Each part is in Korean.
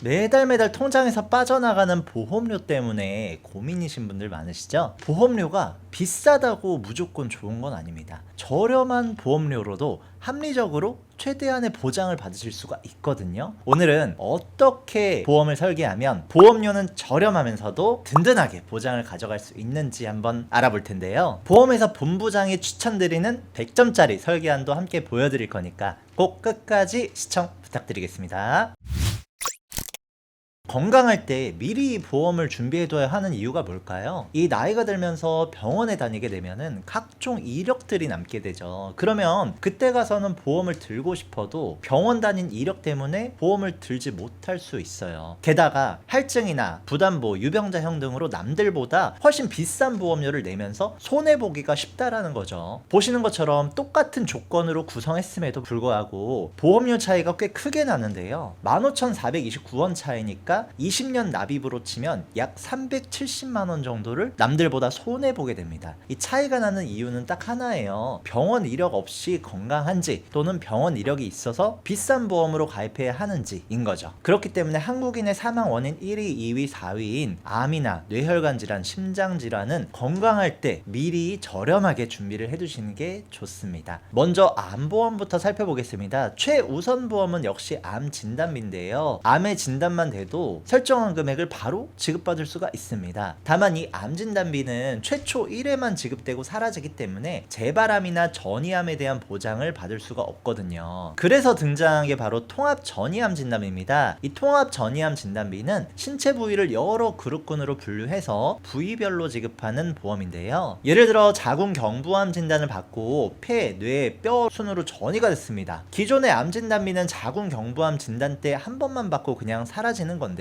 매달 통장에서 빠져나가는 보험료 때문에 고민이신 분들 많으시죠? 보험료가 비싸다고 무조건 좋은 건 아닙니다. 저렴한 보험료로도 합리적으로 최대한의 보장을 받으실 수가 있거든요. 오늘은 어떻게 보험을 설계하면 보험료는 저렴하면서도 든든하게 보장을 가져갈 수 있는지 한번 알아볼 텐데요. 보험회사 본부장이 추천드리는 100점짜리 설계안도 함께 보여드릴 거니까 꼭 끝까지 시청 부탁드리겠습니다. 건강할 때 미리 보험을 준비해둬야 하는 이유가 뭘까요? 이 나이가 들면서 병원에 다니게 되면은 각종 이력들이 남게 되죠. 그러면 그때 가서는 보험을 들고 싶어도 병원 다닌 이력 때문에 보험을 들지 못할 수 있어요. 게다가 할증이나 부담보, 유병자형 등으로 남들보다 훨씬 비싼 보험료를 내면서 손해보기가 쉽다라는 거죠. 보시는 것처럼 똑같은 조건으로 구성했음에도 불구하고 보험료 차이가 꽤 크게 나는데요. 15,429원 차이니까 20년 납입으로 치면 약 370만원 정도를 남들보다 손해보게 됩니다. 이 차이가 나는 이유는 딱 하나예요. 병원 이력 없이 건강한지 또는 병원 이력이 있어서 비싼 보험으로 가입해야 하는지인 거죠. 그렇기 때문에 한국인의 사망 원인 1위, 2위, 4위인 암이나 뇌혈관 질환, 심장 질환은 건강할 때 미리 저렴하게 준비를 해두시는 게 좋습니다. 먼저 암보험부터 살펴보겠습니다. 최우선 보험은 역시 암 진단비인데요. 암의 진단만 돼도 설정한 금액을 바로 지급받을 수가 있습니다. 다만 이 암 진단비는 최초 1회만 지급되고 사라지기 때문에 재발암이나 전이암에 대한 보장을 받을 수가 없거든요. 그래서 등장한 게 바로 통합 전이암 진단비입니다. 이 통합 전이암 진단비는 신체 부위를 여러 그룹군으로 분류해서 부위별로 지급하는 보험인데요. 예를 들어 자궁경부암 진단을 받고 폐, 뇌, 뼈 순으로 전이가 됐습니다. 기존의 암 진단비는 자궁경부암 진단 때 한 번만 받고 그냥 사라지는 건데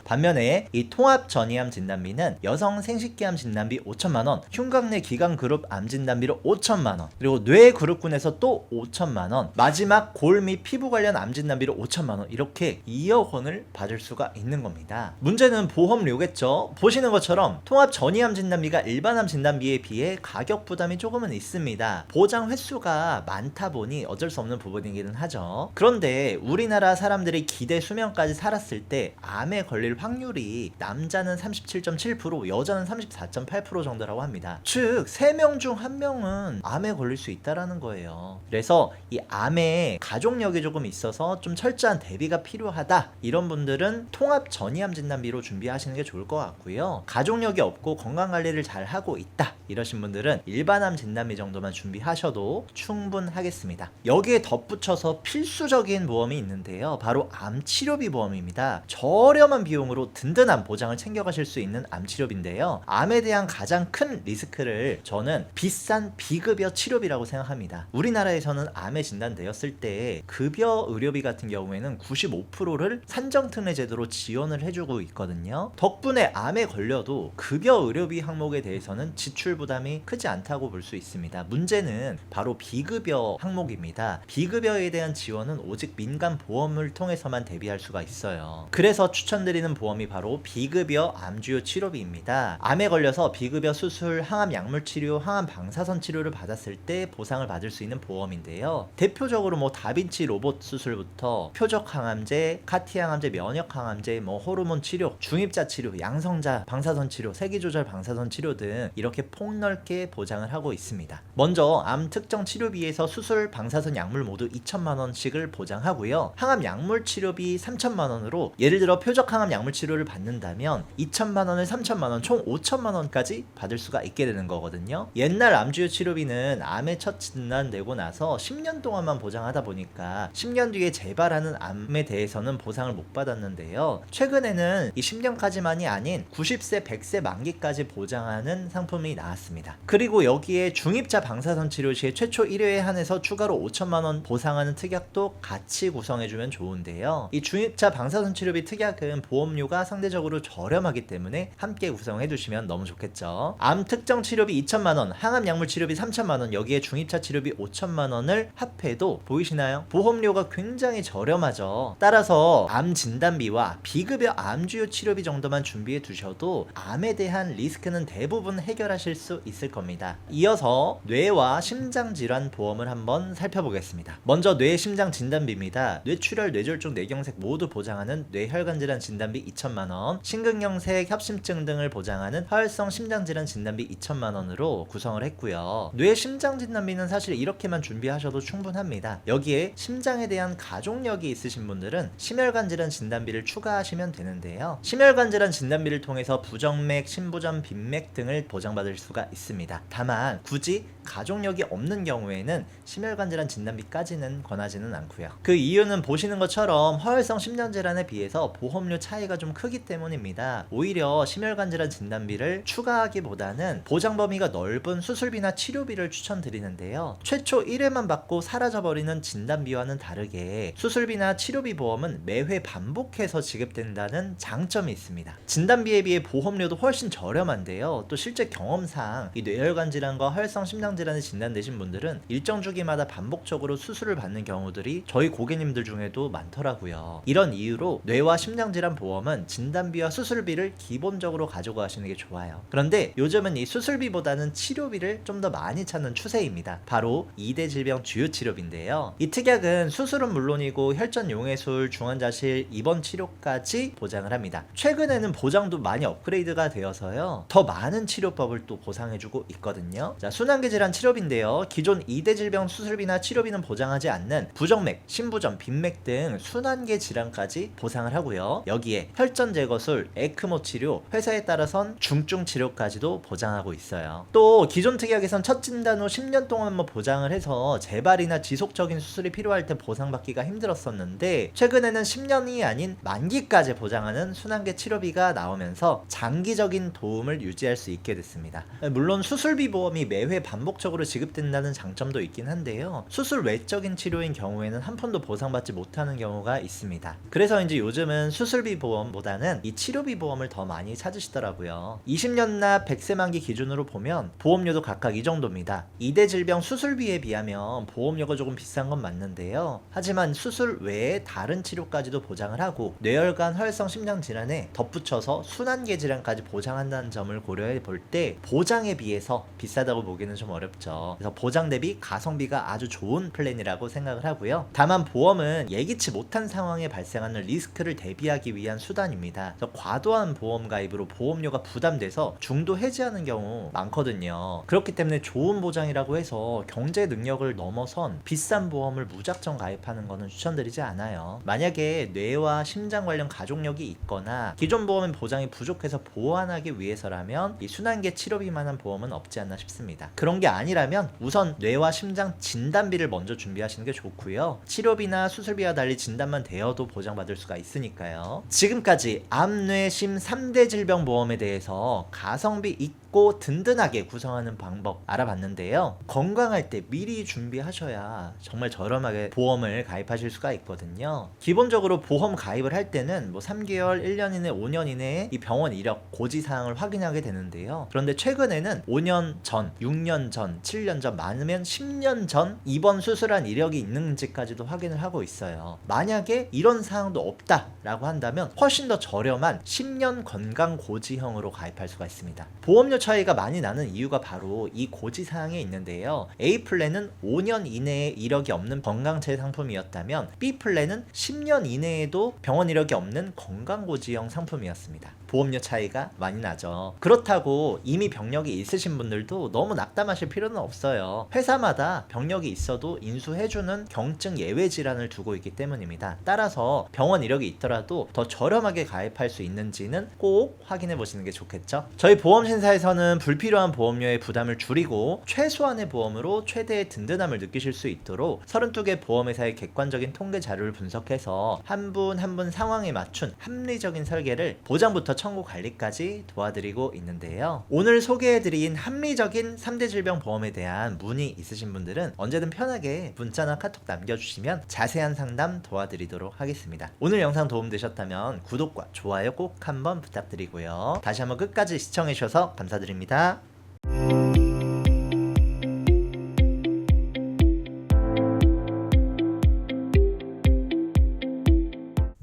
반면에 이 통합 전이암 진단비는 여성 생식기암 진단비 5천만원, 흉곽내 기관 그룹 암 진단비로 5천만원, 그리고 뇌 그룹군에서 또 5천만원, 마지막 골 및 피부 관련 암 진단비로 5천만원, 이렇게 2억 원을 받을 수가 있는 겁니다. 문제는 보험료겠죠. 보시는 것처럼 통합 전이암 진단비가 일반 암 진단비에 비해 가격 부담이 조금은 있습니다. 보장 횟수가 많다 보니 어쩔 수 없는 부분이기는 하죠. 그런데 우리나라 사람들이 기대 수명까지 살았을 때 암에 걸릴 확률이 남자는 37.7%, 여자는 34.8% 정도라고 합니다. 즉 3명 중 1명은 암에 걸릴 수 있다라는 거예요. 그래서 이 암에 가족력이 조금 있어서 좀 철저한 대비가 필요하다, 이런 분들은 통합 전이암 진단비로 준비하시는 게 좋을 것 같고요. 가족력이 없고 건강관리를 잘 하고 있다 이러신 분들은 일반암 진단비 정도만 준비하셔도 충분하겠습니다. 여기에 덧붙여서 필수적인 보험이 있는데요. 바로 암치료비 보험입니다. 저렴한 비용으로 든든한 보장을 챙겨가실 수 있는 암치료비인데요. 암에 대한 가장 큰 리스크를 저는 비싼 비급여 치료비라고 생각합니다. 우리나라에서는 암에 진단되었을 때 급여 의료비 같은 경우에는 95%를 산정특례 제도로 지원을 해주고 있거든요. 덕분에 암에 걸려도 급여 의료비 항목에 대해서는 지출 부담이 크지 않다고 볼 수 있습니다. 문제는 바로 비급여 항목입니다. 비급여에 대한 지원은 오직 민간 보험을 통해서만 대비할 수가 있어요. 그래서 추천드리는 보험이 바로 비급여 암주요 치료비입니다. 암에 걸려서 비급여 수술, 항암 약물 치료, 항암 방사선 치료를 받았을 때 보상을 받을 수 있는 보험인데요. 대표적으로 다빈치 로봇 수술부터 표적 항암제, 카티 항암제, 면역 항암제, 호르몬 치료, 중입자 치료, 양성자 방사선 치료, 세기 조절 방사선 치료 등 이렇게 폭넓게 보장을 하고 있습니다. 먼저 암 특정 치료비에서 수술, 방사선 약물 모두 2천만 원씩을 보장하고요. 항암 약물 치료비 3천만 원으로 예를 들어 표적 항암 약물 치료를 받는다면 2천만 원을 3천만 원, 총 5천만 원까지 받을 수가 있게 되는 거거든요. 옛날 암주요 치료비는 암의 첫 진단되고 나서 10년 동안만 보장하다 보니까 10년 뒤에 재발하는 암에 대해서는 보상을 못 받았는데요. 최근에는 이 10년까지만이 아닌 90세, 100세 만기까지 보장하는 상품이 나왔습니다. 그리고 여기에 중입자 방사선 치료 시에 최초 1회에 한해서 추가로 5천만 원 보상하는 특약도 같이 구성해주면 좋은데요. 이 중입자 방사선 치료비 특약은 보험료가 상대적으로 저렴하기 때문에 함께 구성해 두시면 너무 좋겠죠. 암 특정 치료비 2천만 원, 항암 약물 치료비 3천만 원, 여기에 중입차 치료비 5천만 원을 합해도 보이시나요? 보험료가 굉장히 저렴하죠. 따라서 암 진단비와 비급여 암주요 치료비 정도만 준비해 두셔도 암에 대한 리스크는 대부분 해결하실 수 있을 겁니다. 이어서 뇌와 심장 질환 보험을 한번 살펴보겠습니다. 먼저 뇌 심장 진단비입니다. 뇌출혈, 뇌졸중, 뇌경색 모두 보장하는 뇌혈관 심장질환 진단비 2천만 원, 심근경색, 협심증 등을 보장하는 화열성 심장질환 진단비 2천만 원으로 구성을 했고요. 뇌 심장 진단비는 사실 이렇게만 준비하셔도 충분합니다. 여기에 심장에 대한 가족력이 있으신 분들은 심혈관 질환 진단비를 추가하시면 되는데요. 심혈관 질환 진단비를 통해서 부정맥, 심부전, 빈맥 등을 보장받을 수가 있습니다. 다만 굳이 가족력이 없는 경우에는 심혈관 질환 진단비까지는 권하지는 않고요. 그 이유는 보시는 것처럼 화열성 심장질환에 비해서 보험료 차이가 좀 크기 때문입니다. 오히려 심혈관 질환 진단비를 추가하기보다는 보장 범위가 넓은 수술비나 치료비를 추천드리는데요. 최초 1회만 받고 사라져버리는 진단비와는 다르게 수술비나 치료비 보험은 매회 반복해서 지급된다는 장점이 있습니다. 진단비에 비해 보험료도 훨씬 저렴한데요. 또 실제 경험상 이 뇌혈관 질환과 화열성 심장질환에 진단되신 분들은 일정 주기마다 반복적으로 수술을 받는 경우들이 저희 고객님들 중에도 많더라고요. 이런 이유로 뇌와 심장질환 보험은 진단비와 수술비를 기본적으로 가지고 가시는 게 좋아요. 그런데 요즘은 이 수술비보다는 치료비를 좀 더 많이 찾는 추세입니다. 바로 2대 질병 주요 치료비인데요. 이 특약은 수술은 물론이고 혈전 용해술, 중환자실, 입원 치료까지 보장을 합니다. 최근에는 보장도 많이 업그레이드가 되어서요. 더 많은 치료법을 또 보상해주고 있거든요. 자, 순환계 질환 치료비인데요. 기존 2대 질병 수술비나 치료비는 보장하지 않는 부정맥, 심부전, 빈맥 등 순환계 질환까지 보상을 하고요. 여기에 혈전 제거술, 에크모 치료, 회사에 따라선 중증 치료까지도 보장하고 있어요. 또 기존 특약에선 첫 진단 후 10년 동안 보장을 해서 재발이나 지속적인 수술이 필요할 때 보상받기가 힘들었었는데 최근에는 10년이 아닌 만기까지 보장하는 순환계 치료비가 나오면서 장기적인 도움을 유지할 수 있게 됐습니다. 물론 수술비 보험이 매회 반복적으로 지급된다는 장점도 있긴 한데요. 수술 외적인 치료인 경우에는 한 푼도 보상받지 못하는 경우가 있습니다. 그래서 이제 요즘은 수술비 보험보다는 이 치료비 보험을 더 많이 찾으시더라고요. 20년 납 100세 만기 기준으로 보면 보험료도 각각 이 정도입니다. 2대 질병 수술비에 비하면 보험료가 조금 비싼 건 맞는데요. 하지만 수술 외에 다른 치료까지도 보장을 하고 뇌혈관 화열성 심장 질환에 덧붙여서 순환계 질환까지 보장한다는 점을 고려해 볼 때 보장에 비해서 비싸다고 보기는 좀 어렵죠. 그래서 보장 대비 가성비가 아주 좋은 플랜이라고 생각을 하고요. 다만 보험은 예기치 못한 상황에 발생하는 리스크를 대비하기 위한 수단입니다. 그래서 과도한 보험 가입으로 보험료가 부담돼서 중도 해지하는 경우 많거든요. 그렇기 때문에 좋은 보장이라고 해서 경제 능력을 넘어선 비싼 보험을 무작정 가입하는 것은 추천드리지 않아요. 만약에 뇌와 심장 관련 가족력이 있거나 기존 보험의 보장이 부족해서 보완하기 위해서라면 이 순환계 치료비만한 보험은 없지 않나 싶습니다. 그런 게 아니라면 우선 뇌와 심장 진단비를 먼저 준비하시는 게 좋고요. 치료비나 수술비와 달리 진단만 되어도 보장받을 수가 있으니까요. 지금까지 암, 뇌, 심 3대 질병 보험에 대해서 가성비 있고 든든하게 구성하는 방법 알아봤는데요. 건강할 때 미리 준비하셔야 정말 저렴하게 보험을 가입하실 수가 있거든요. 기본적으로 보험 가입을 할 때는 3개월, 1년 이내, 5년 이내에 이 병원 이력, 고지사항을 확인하게 되는데요. 그런데 최근에는 5년 전, 6년 전, 7년 전, 많으면 10년 전 입원 수술한 이력이 있는지까지도 확인을 하고 있어요. 만약에 이런 사항도 없다라고 한다면 훨씬 더 저렴한 10년 건강 고지형으로 가입할 수가 있습니다. 보험료 차이가 많이 나는 이유가 바로 이 고지사항에 있는데요. A 플랜은 5년 이내에 이력이 없는 건강체 상품이었다면 B 플랜은 10년 이내에도 병원 이력이 없는 건강고지형 상품이었습니다. 보험료 차이가 많이 나죠. 그렇다고 이미 병력이 있으신 분들도 너무 낙담하실 필요는 없어요. 회사마다 병력이 있어도 인수해주는 경증 예외 질환을 두고 있기 때문입니다. 따라서 병원 이력이 있더라도 더 저렴하게 가입할 수 있는지는 꼭 확인해 보시는 게 좋겠죠. 저희 보험신사에서는 불필요한 보험료의 부담을 줄이고 최소한의 보험으로 최대의 든든함을 느끼실 수 있도록 32개 보험회사의 객관적인 통계 자료를 분석해서 한 분 한 분 상황에 맞춘 합리적인 설계를 보장부터 청구 관리까지 도와드리고 있는데요. 오늘 소개해드린 합리적인 3대 질병 보험에 대한 문의 있으신 분들은 언제든 편하게 문자나 카톡 남겨주시면 자세한 상담 도와드리도록 하겠습니다. 오늘 영상 도움되셨다면 구독과 좋아요 꼭 한번 부탁드리고요. 다시 한번 끝까지 시청해주셔서 감사드립니다.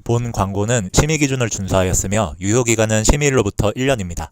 본 광고는 심의 기준을 준수하였으며 유효기간은 심의일로부터 1년입니다.